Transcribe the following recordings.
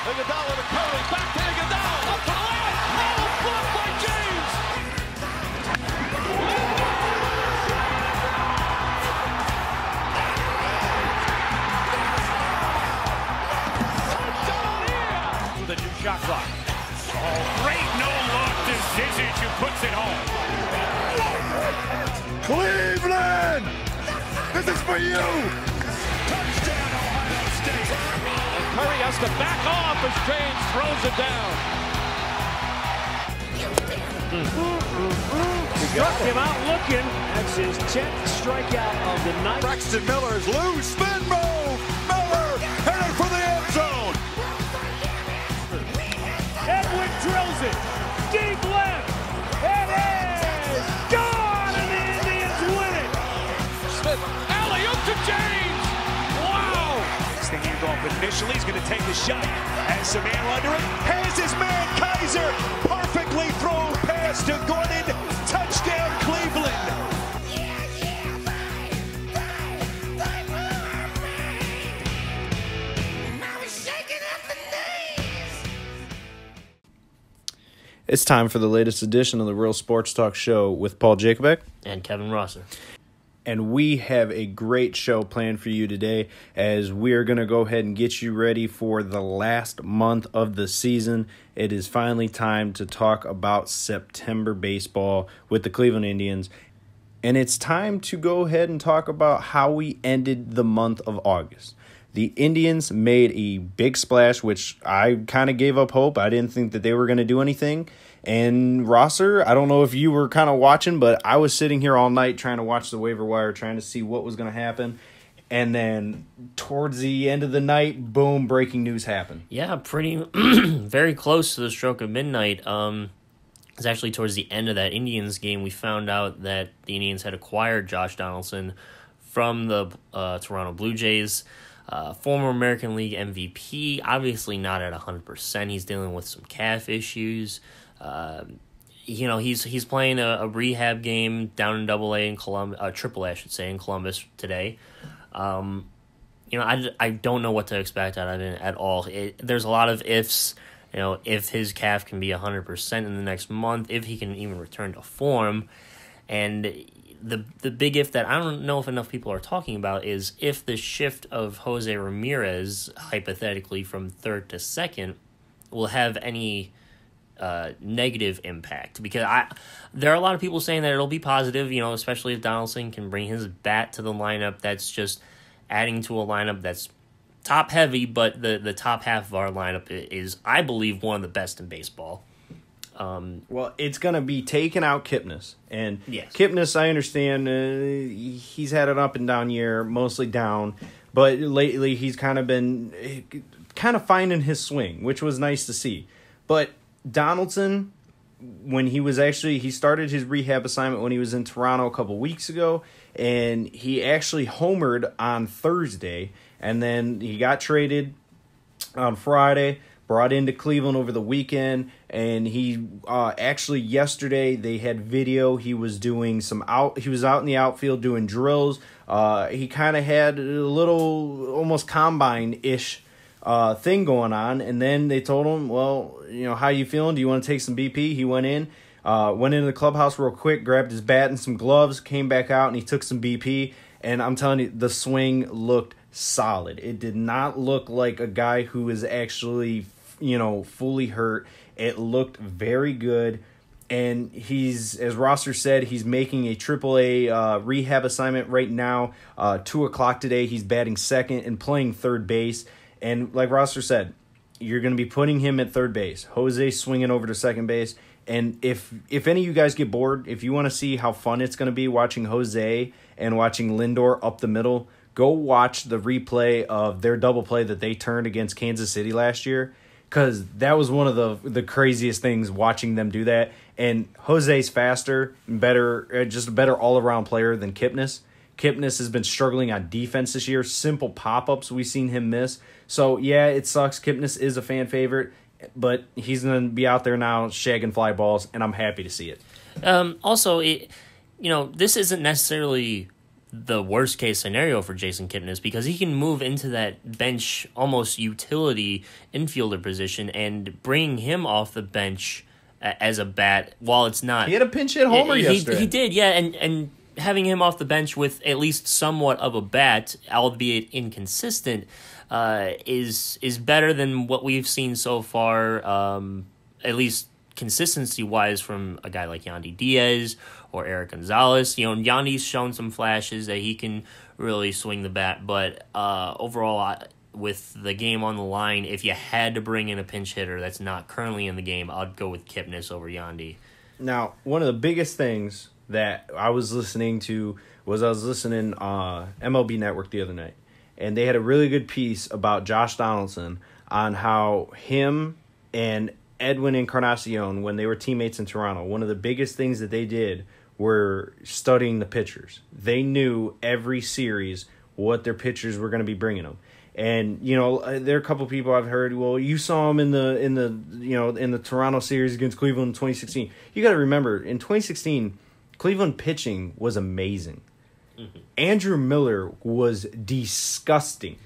Iguodala to Curry, back to Iguodala, up to the layup. Oh, blocked by James. Touchdown with a new shot clock. Oh, great no-look to Zizic, who puts it home. Cleveland! This is for you! Touchdown, Ohio State. Curry has to back off as James throws it down. Struck him out looking. That's his 10th strikeout of the night. Braxton Miller is loose. Spin move! Miller headed for the end zone! Edwin drills it. Deep left. It is gone, and the Indians win it. Smith, alley-oop to James. Wow. Next thing you go up initially, he's going to take a shot. Has Samano under it. Has his man Kaiser. Perfectly thrown pass to Gordon. Touchdown, Cleveland. It's time for the latest edition of the Real Sports Talk Show with Paul Jacobek. And Kevin Rosser. And we have a great show planned for you today as we are going to go ahead and get you ready for the last month of the season. It is finally time to talk about September baseball with the Cleveland Indians. And it's time to go ahead and talk about how we ended the month of August. The Indians made a big splash, which I kind of gave up hope. I didn't think that they were going to do anything. And Rosser, I don't know if you were kind of watching, but I was sitting here all night trying to watch the waiver wire, trying to see what was going to happen. And then towards the end of the night, boom, breaking news happened. Yeah, pretty very close to the stroke of midnight. It's actually towards the end of that Indians game we found out that the Indians had acquired Josh Donaldson from the Toronto Blue Jays. Former American League MVP, obviously not at 100%. He's dealing with some calf issues. He's playing a rehab game down in AA in Columbus, AAA, I should say, in Columbus today. I don't know what to expect out of it at all. There's a lot of ifs. If his calf can be 100% in the next month, if he can even return to form, and the big if that I don't know if enough people are talking about is if the shift of Jose Ramirez, hypothetically from third to second, will have any negative impact. Because there are a lot of people saying that it'll be positive, especially if Donaldson can bring his bat to the lineup. That's just adding to a lineup that's top heavy, but the top half of our lineup is, I believe, one of the best in baseball. Well, it's going to be taking out Kipnis. And yes. Kipnis, I understand, he's had an up and down year, mostly down. But lately he's kind of been finding his swing, which was nice to see. But Donaldson, when he started his rehab assignment when he was in Toronto a couple weeks ago, and he actually homered on Thursday. And then he got traded on Friday, brought into Cleveland over the weekend, and he actually yesterday they had video. He was doing he was out in the outfield doing drills. He kind of had a little almost combine-ish thing going on, and then they told him, well, how you feeling? Do you want to take some BP? He went into the clubhouse real quick, grabbed his bat and some gloves, came back out, and he took some BP, and I'm telling you, the swing looked solid. It did not look like a guy who is actually fully hurt. It looked very good, and he's, as Rosser said, he's making a AAA rehab assignment right now. 2:00 today, he's batting second and playing third base. And like Rosser said, you're going to be putting him at third base. Jose swinging over to second base. And if any of you guys get bored, if you want to see how fun it's going to be watching Jose and watching Lindor up the middle, go watch the replay of their double play that they turned against Kansas City last year, because that was one of the craziest things, watching them do that. And Jose's faster and better, just a better all-around player than Kipnis. Kipnis has been struggling on defense this year. Simple pop-ups we've seen him miss. So, yeah, it sucks. Kipnis is a fan favorite, but he's going to be out there now shagging fly balls, and I'm happy to see it. Also, this isn't necessarily the worst case scenario for Jason Kipnis because he can move into that bench almost utility infielder position, and bringing him off the bench as a bat while it's not. He had a pinch hit homer yesterday. He did, yeah, and having him off the bench with at least somewhat of a bat, albeit inconsistent, is better than what we've seen so far, at least consistency-wise from a guy like Yandy Diaz or Eric Gonzalez. Yandy's shown some flashes that he can really swing the bat, but overall, with the game on the line, if you had to bring in a pinch hitter that's not currently in the game, I'd go with Kipnis over Yandy. Now, one of the biggest things that I was listening to was MLB Network the other night, and they had a really good piece about Josh Donaldson on how him and Edwin Encarnacion, when they were teammates in Toronto, one of the biggest things that they did were studying the pitchers. They knew every series what their pitchers were going to be bringing them. And there are a couple people I've heard. Well, you saw him in the Toronto series against Cleveland in 2016. You got to remember, in 2016, Cleveland pitching was amazing. Mm-hmm. Andrew Miller was disgusting.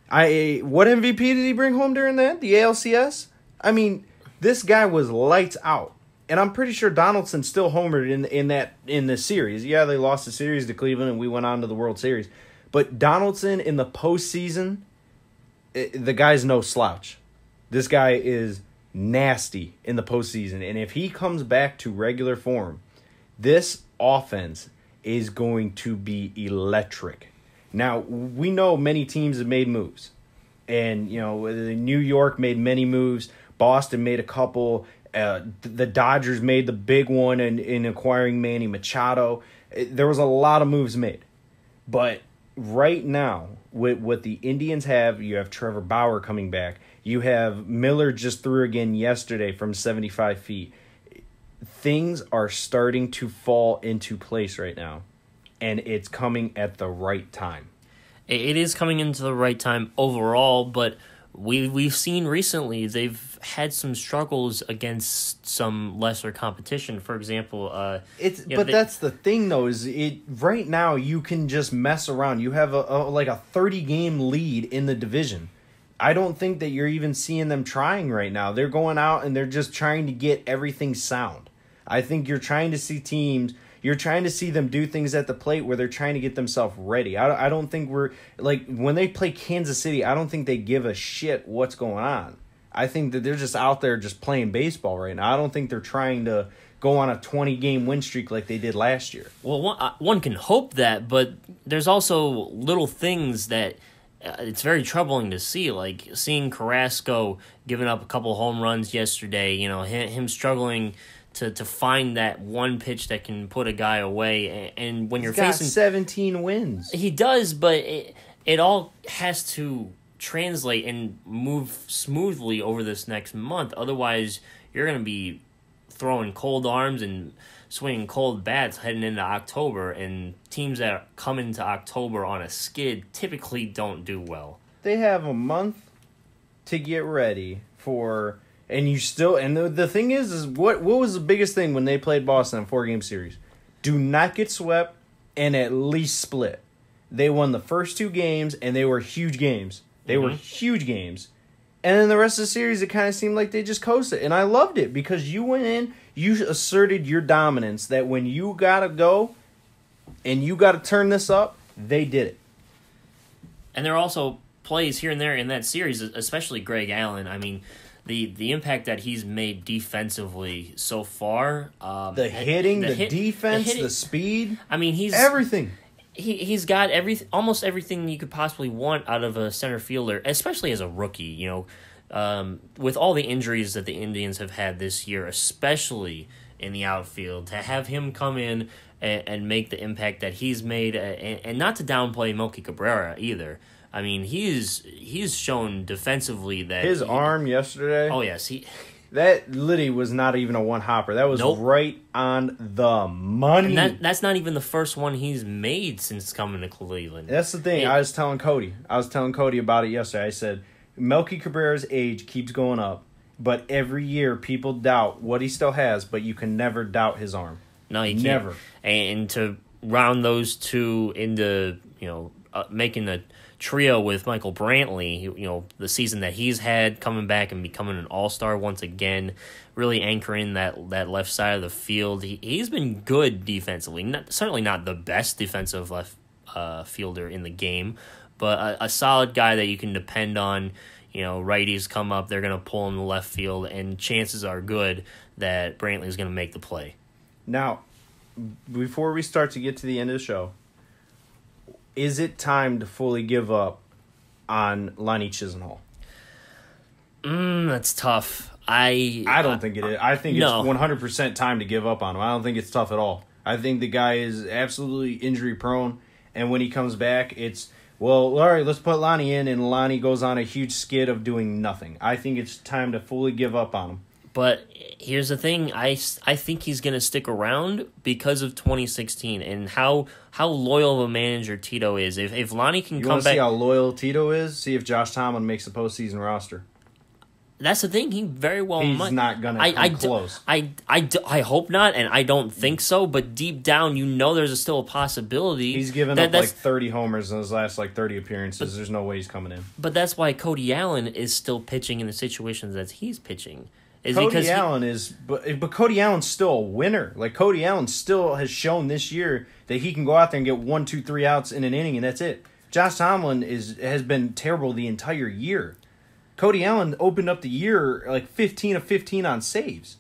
What MVP did he bring home during that? The ALCS? I mean, this guy was lights out. And I'm pretty sure Donaldson still homered in the series. Yeah, they lost the series to Cleveland and we went on to the World Series. But Donaldson in the postseason, the guy's no slouch. This guy is nasty in the postseason. And if he comes back to regular form, this offense is going to be electric. Now, we know many teams have made moves. And, New York made many moves. Boston made a couple. The Dodgers made the big one in acquiring Manny Machado. There was a lot of moves made. But right now, with what the Indians have, you have Trevor Bauer coming back. You have Miller just threw again yesterday from 75 feet. Things are starting to fall into place right now, and it's coming at the right time. It is coming into the right time overall, but we've seen recently they've had some struggles against some lesser competition. For example, that's the thing though, is right now you can just mess around. You have a 30-game lead in the division. I don't think that you're even seeing them trying right now. They're going out and they're just trying to get everything sound. I think you're trying to see teams. You're trying to see them do things at the plate where they're trying to get themselves ready. I don't think we're like when they play Kansas City. I don't think they give a shit what's going on. I think that they're just out there just playing baseball right now. I don't think they're trying to go on a 20-game win streak like they did last year. Well, one can hope that, but there's also little things that it's very troubling to see, like seeing Carrasco giving up a couple home runs yesterday. Him struggling to find that one pitch that can put a guy away. And when you're facing 17 wins. He does, but it all has to translate and move smoothly over this next month. Otherwise, you're going to be throwing cold arms and swinging cold bats heading into October, and teams that come into October on a skid typically don't do well. They have a month to get ready for... And you still, and the thing is what was the biggest thing when they played Boston in a 4-game series? Do not get swept and at least split. They won the first 2 games, and they were huge games. They were huge games. And then the rest of the series, it kind of seemed like they just coasted. And I loved it because you went in, you asserted your dominance that when you got to go and you got to turn this up, they did it. And there are also plays here and there in that series, especially Greg Allen. I mean, the impact that he's made defensively so far. The hitting, the defense, the speed. I mean, he's everything. He's got almost everything you could possibly want out of a center fielder, especially as a rookie. With all the injuries that the Indians have had this year, especially in the outfield, to have him come in and make the impact that he's made, and not to downplay Melky Cabrera either. I mean, he's shown defensively that his arm yesterday. Oh yes, that Liddy was not even a one-hopper. That was right on the money. And that's not even the first one he's made since coming to Cleveland. That's the thing. I was telling Cody about it yesterday. I said, Melky Cabrera's age keeps going up, but every year people doubt what he still has, but you can never doubt his arm. No, you can't. Never. And to round those two into, making a trio with Michael Brantley, the season that he's had, coming back and becoming an all-star once again, really anchoring that left side of the field. He's been good defensively. Certainly not the best defensive left fielder in the game, but a solid guy that you can depend on. Righties come up, they're going to pull in the left field, and chances are good that Brantley's going to make the play. Now, before we start to get to the end of the show, is it time to fully give up on Lonnie Chisenhall? That's tough. I don't think it is. I think it's 100% time to give up on him. I don't think it's tough at all. I think the guy is absolutely injury prone, and when he comes back, it's, well, all right, let's put Lonnie in, and Lonnie goes on a huge skid of doing nothing. I think it's time to fully give up on him. But here's the thing, I think he's going to stick around because of 2016 and how loyal of a manager Tito is. If Lonnie can come back... You want to see how loyal Tito is? See if Josh Tomlin makes the postseason roster. That's the thing, he very well He's might. He's not going to come close. I hope not, and I don't think so, but deep down, there's still a possibility. He's given up like 30 homers in his last 30 appearances. There's no way he's coming in. But that's why Cody Allen is still pitching in the situations that he's pitching. Cody Allen's still a winner. Like, Cody Allen still has shown this year that he can go out there and get 1, 2, 3 outs in an inning, and that's it. Josh Tomlin has been terrible the entire year. Cody Allen opened up the year 15 of 15 on saves.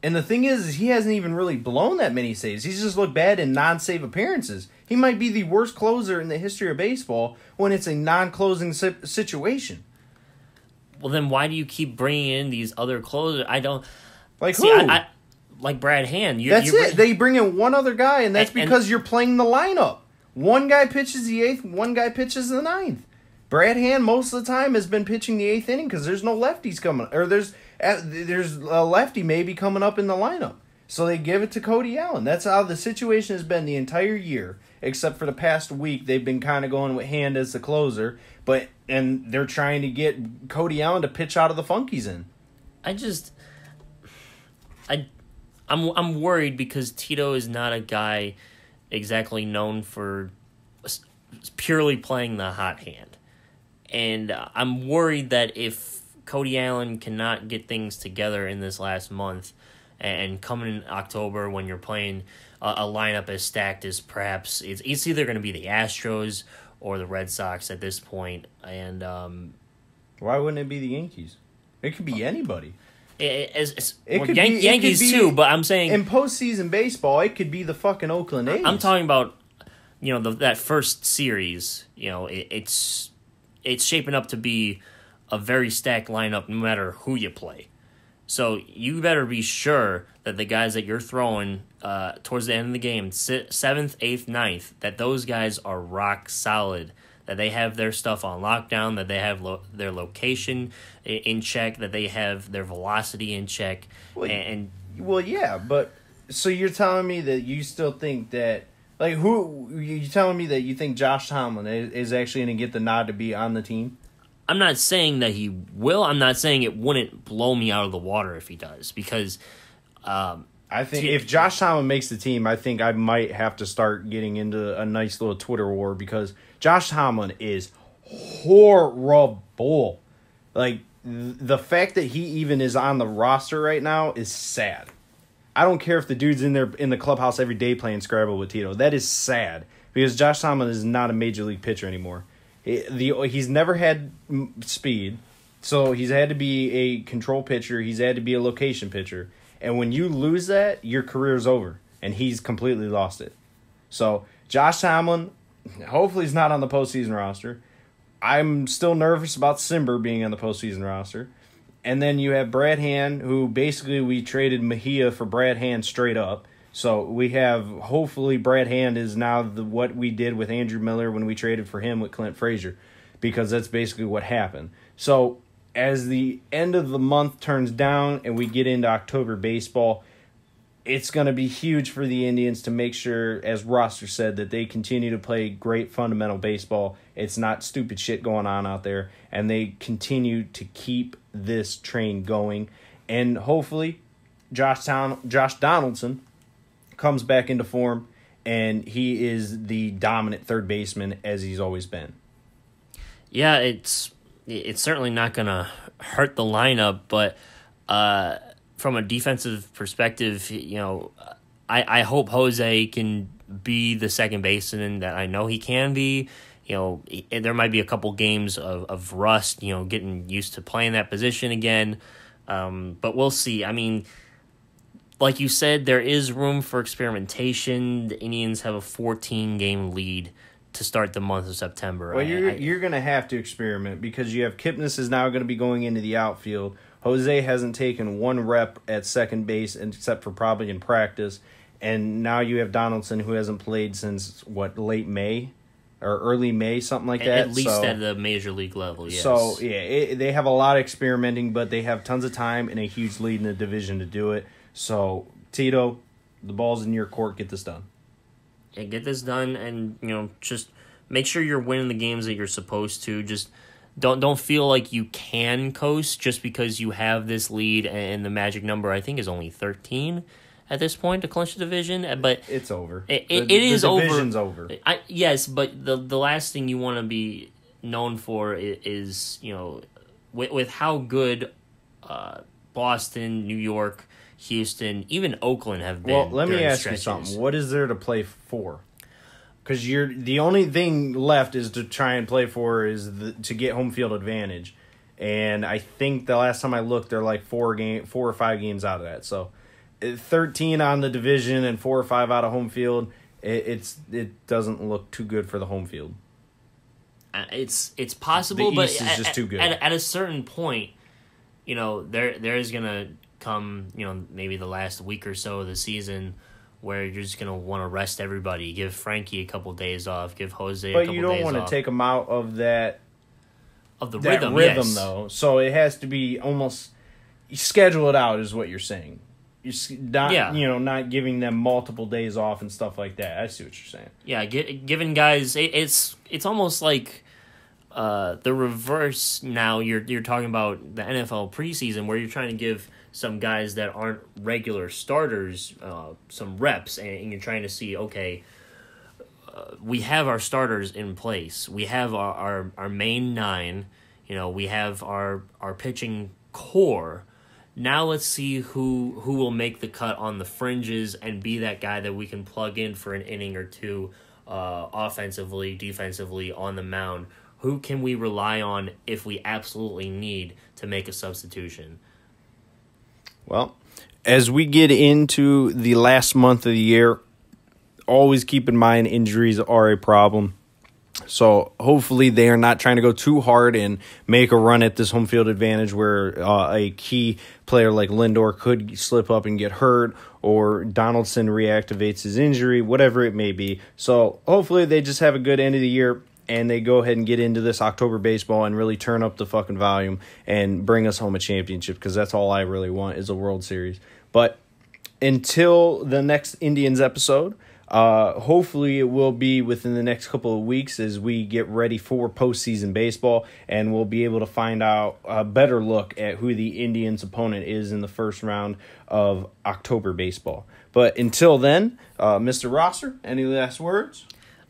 And the thing is he hasn't even really blown that many saves. He's just looked bad in non-save appearances. He might be the worst closer in the history of baseball when it's a non-closing situation. Well, then why do you keep bringing in these other closers? I don't... Like who? Like Brad Hand. That's it. They bring in one other guy, and that's because you're playing the lineup. One guy pitches the 8th, one guy pitches the 9th. Brad Hand most of the time has been pitching the 8th inning because there's no lefties coming, or there's a lefty maybe coming up in the lineup. So they give it to Cody Allen. That's how the situation has been the entire year, except for the past week. They've been kind of going with Hand as the closer, and they're trying to get Cody Allen to pitch out of the funkies in. I'm worried because Tito is not a guy exactly known for purely playing the hot hand. And I'm worried that if Cody Allen cannot get things together in this last month and coming in October when you're playing a lineup as stacked as perhaps it's either going to be the Astros or the Red Sox at this point. And why wouldn't it be the Yankees? It could be anybody. Yankees too, but I'm saying in postseason baseball, it could be the fucking Oakland A's. I'm talking about that first series. It's shaping up to be a very stacked lineup no matter who you play. So you better be sure that the guys that you're throwing towards the end of the game, 7th, 8th, 9th, that those guys are rock solid, that they have their stuff on lockdown, that they have their location in check, that they have their velocity in check. Well, yeah, but so you're telling me that you still think that... you telling me that you think Josh Tomlin is actually going to get the nod to be on the team? I'm not saying that he will. I'm not saying it wouldn't blow me out of the water if he does, because... I think if Josh Tomlin makes the team, I think I might have to start getting into a nice little Twitter war, because Josh Tomlin is horrible. The fact that he even is on the roster right now is sad. I don't care if the dude's in the clubhouse every day playing Scrabble with Tito. That is sad because Josh Tomlin is not a major league pitcher anymore. He's never had speed, so he's had to be a control pitcher. He's had to be a location pitcher. And when you lose that, your career's over, and he's completely lost it. So Josh Tomlin, hopefully he's not on the postseason roster. I'm still nervous about Simber being on the postseason roster. And then you have Brad Hand, who basically we traded Mejia for Brad Hand straight up. So we have, hopefully Brad Hand is now what we did with Andrew Miller when we traded for him with Clint Frazier, because that's basically what happened. So as the end of the month turns down and we get into October baseball, it's going to be huge for the Indians to make sure, as Roster said, that they continue to play great fundamental baseball. It's not stupid shit going on out there, and they continue to keep this train going. And hopefully Josh Donaldson comes back into form and he is the dominant third baseman as he's always been. Yeah, it's certainly not going to hurt the lineup, but from a defensive perspective, I hope Jose can be the second baseman that I know he can be. There might be a couple games of rust, getting used to playing that position again, but we'll see. I mean, like you said, there is room for experimentation. The Indians have a 14-game lead to start the month of September. Well, you're going to have to experiment because you have Kipnis is now going to be going into the outfield. Jose hasn't taken one rep at second base except for probably in practice. And now you have Donaldson, who hasn't played since, late May or early May, something like that. At least at the major league level, yes. So, yeah, they have a lot of experimenting, but they have tons of time and a huge lead in the division to do it. So, Tito, the ball's in your court. Get this done. Yeah, get this done, and just make sure you're winning the games that you're supposed to. Just don't feel like you can coast just because you have this lead, and the magic number I think is only 13 at this point to clinch the division. But it's over. It is over. The division's over. Yes, but the last thing you want to be known for is with how good Boston, New York, Houston, even Oakland have been. Well, let me ask stretches. you something. What is there to play for? Because the only thing left is to try and play for to get home field advantage, and I think the last time I looked, they're like 4 or 5 games out of that. So, 13 on the division and 4 or 5 out of home field. It doesn't look too good for the home field. It's possible, the East is just too good. At a certain point, there is gonna come, maybe the last week or so of the season where you're just going to want to rest everybody, give Frankie a couple days off, give Jose a couple days off. But you don't want to take them out of that rhythm, yes. Though. So it has to be almost schedule it out is what you're saying. You're not giving them multiple days off and stuff like that. I see what you're saying. Yeah, giving guys it's almost like the reverse now. You're talking about the NFL preseason where you're trying to give some guys that aren't regular starters some reps, and you're trying to see, okay, we have our starters in place. We have our main 9. We have our pitching core. Now let's see who will make the cut on the fringes and be that guy that we can plug in for an inning or two offensively, defensively, on the mound. Who can we rely on if we absolutely need to make a substitution? Well, as we get into the last month of the year, always keep in mind injuries are a problem. So hopefully they are not trying to go too hard and make a run at this home field advantage where a key player like Lindor could slip up and get hurt, or Donaldson reactivates his injury, whatever it may be. So hopefully they just have a good end of the year and they go ahead and get into this October baseball and really turn up the fucking volume and bring us home a championship, because that's all I really want is a World Series. But until the next Indians episode, hopefully it will be within the next couple of weeks as we get ready for postseason baseball, and we'll be able to find out a better look at who the Indians' opponent is in the first round of October baseball. But until then, Mr. Rosser, any last words?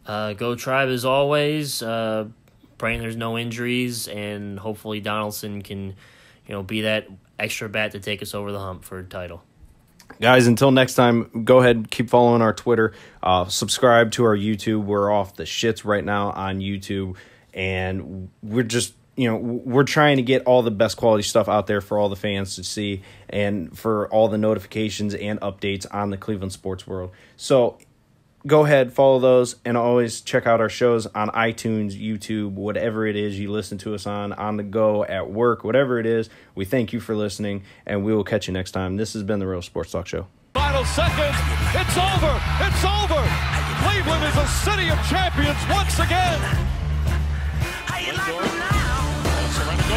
Go Tribe as always. Praying there's no injuries, and hopefully Donaldson can, be that extra bat to take us over the hump for a title. Guys, until next time, go ahead and keep following our Twitter. Subscribe to our YouTube. We're off the shits right now on YouTube, and we're just, we're trying to get all the best quality stuff out there for all the fans to see and for all the notifications and updates on the Cleveland sports world. So go ahead, follow those, and always check out our shows on iTunes, YouTube, whatever it is you listen to us on the go, at work, whatever it is. We thank you for listening, and we will catch you next time. This has been the Real Sports Talk Show. Final seconds. It's over. It's over. Cleveland is a city of champions once again.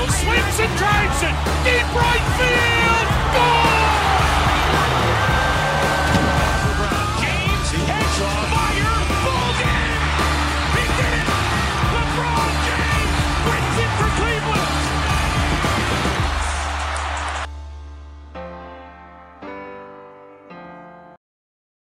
Swings and drives it. Deep right field.